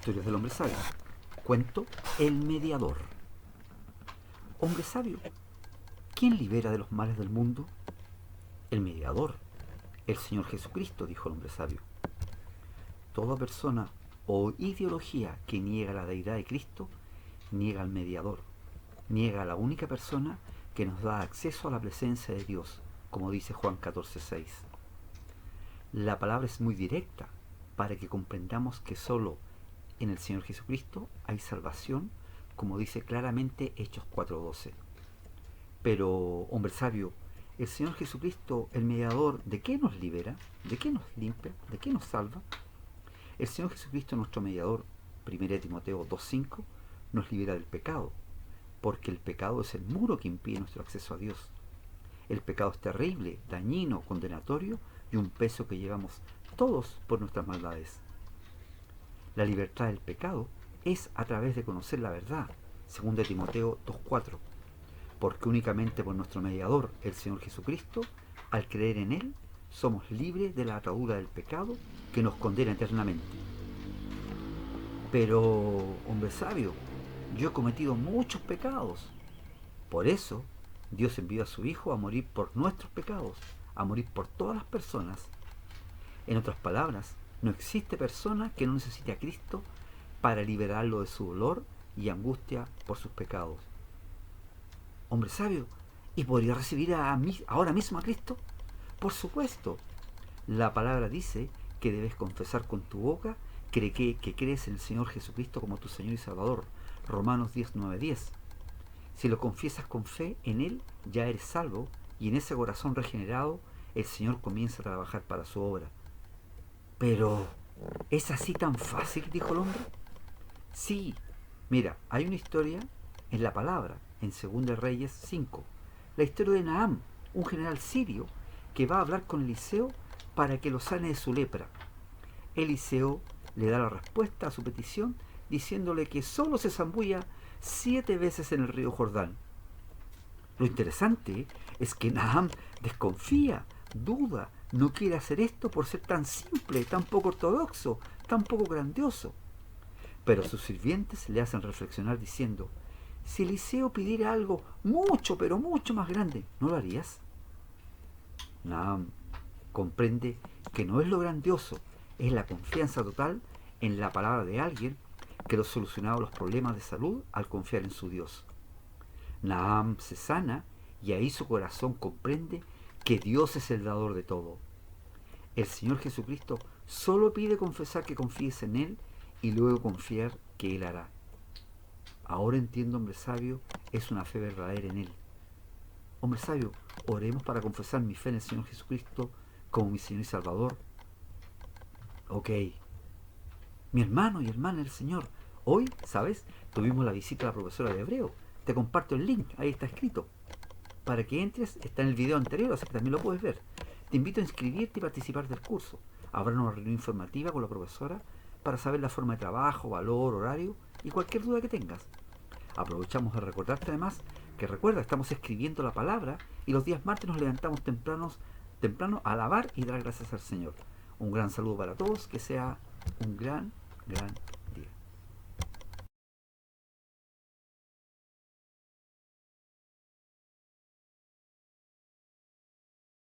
Historias del hombre sabio. Cuento El mediador. Hombre sabio, ¿quién libera de los males del mundo? El mediador, el Señor Jesucristo, dijo el hombre sabio. Toda persona o ideología que niega la deidad de Cristo niega al mediador, niega a la única persona que nos da acceso a la presencia de Dios, como dice Juan 14:6. La palabra es muy directa para que comprendamos que solo en el Señor Jesucristo hay salvación, como dice claramente Hechos 4:12. Pero, hombre sabio, el Señor Jesucristo, el mediador, ¿de qué nos libera? ¿De qué nos limpia? ¿De qué nos salva? El Señor Jesucristo, nuestro mediador, 1 Timoteo 2:5, nos libera del pecado, porque el pecado es el muro que impide nuestro acceso a Dios. El pecado es terrible, dañino, condenatorio y un peso que llevamos todos por nuestras maldades. La libertad del pecado es a través de conocer la verdad, 2 Timoteo 2:4, porque únicamente por nuestro mediador, el Señor Jesucristo, al creer en Él, somos libres de la atadura del pecado que nos condena eternamente. Pero, hombre sabio, yo he cometido muchos pecados. Por eso, Dios envió a su Hijo a morir por nuestros pecados, a morir por todas las personas. En otras palabras, no existe persona que no necesite a Cristo para liberarlo de su dolor y angustia por sus pecados. Hombre sabio, ¿y podría recibir ahora mismo a Cristo? Por supuesto. La palabra dice que debes confesar con tu boca que crees en el Señor Jesucristo como tu Señor y Salvador. Romanos 10:9-10. Si lo confiesas con fe en Él, ya eres salvo, y en ese corazón regenerado, el Señor comienza a trabajar para su obra. Pero, ¿es así tan fácil?, dijo el hombre. Sí, mira, hay una historia en la palabra, en 2 Reyes 5, la historia de Naham, un general sirio que va a hablar con Eliseo para que lo sane de su lepra. Eliseo le da la respuesta a su petición diciéndole que solo se zambulla 7 veces en el río Jordán. Lo interesante es que Naham desconfía, duda, no quiere hacer esto por ser tan simple, tan poco ortodoxo, tan poco grandioso. Pero sus sirvientes le hacen reflexionar diciendo: si Eliseo pidiera algo mucho, pero mucho más grande, ¿no lo harías? Naham comprende que no es lo grandioso, es la confianza total en la palabra de alguien que lo solucionaba los problemas de salud al confiar en su Dios. Naham se sana y ahí su corazón comprende que Dios es el dador de todo. El Señor Jesucristo solo pide confesar que confíes en Él y luego confiar que Él hará. Ahora entiendo, hombre sabio, es una fe verdadera en Él. Hombre sabio, oremos para confesar mi fe en el Señor Jesucristo como mi Señor y Salvador. Ok. Mi hermano y hermana del Señor, hoy, ¿sabes?, tuvimos la visita de la profesora de hebreo. Te comparto el link, ahí está escrito. Para que entres, está en el video anterior, así que también lo puedes ver. Te invito a inscribirte y participar del curso. Habrá una reunión informativa con la profesora para saber la forma de trabajo, valor, horario y cualquier duda que tengas. Aprovechamos de recordarte además que recuerda, estamos escribiendo la palabra y los días martes nos levantamos temprano a alabar y dar gracias al Señor. Un gran saludo para todos, que sea un gran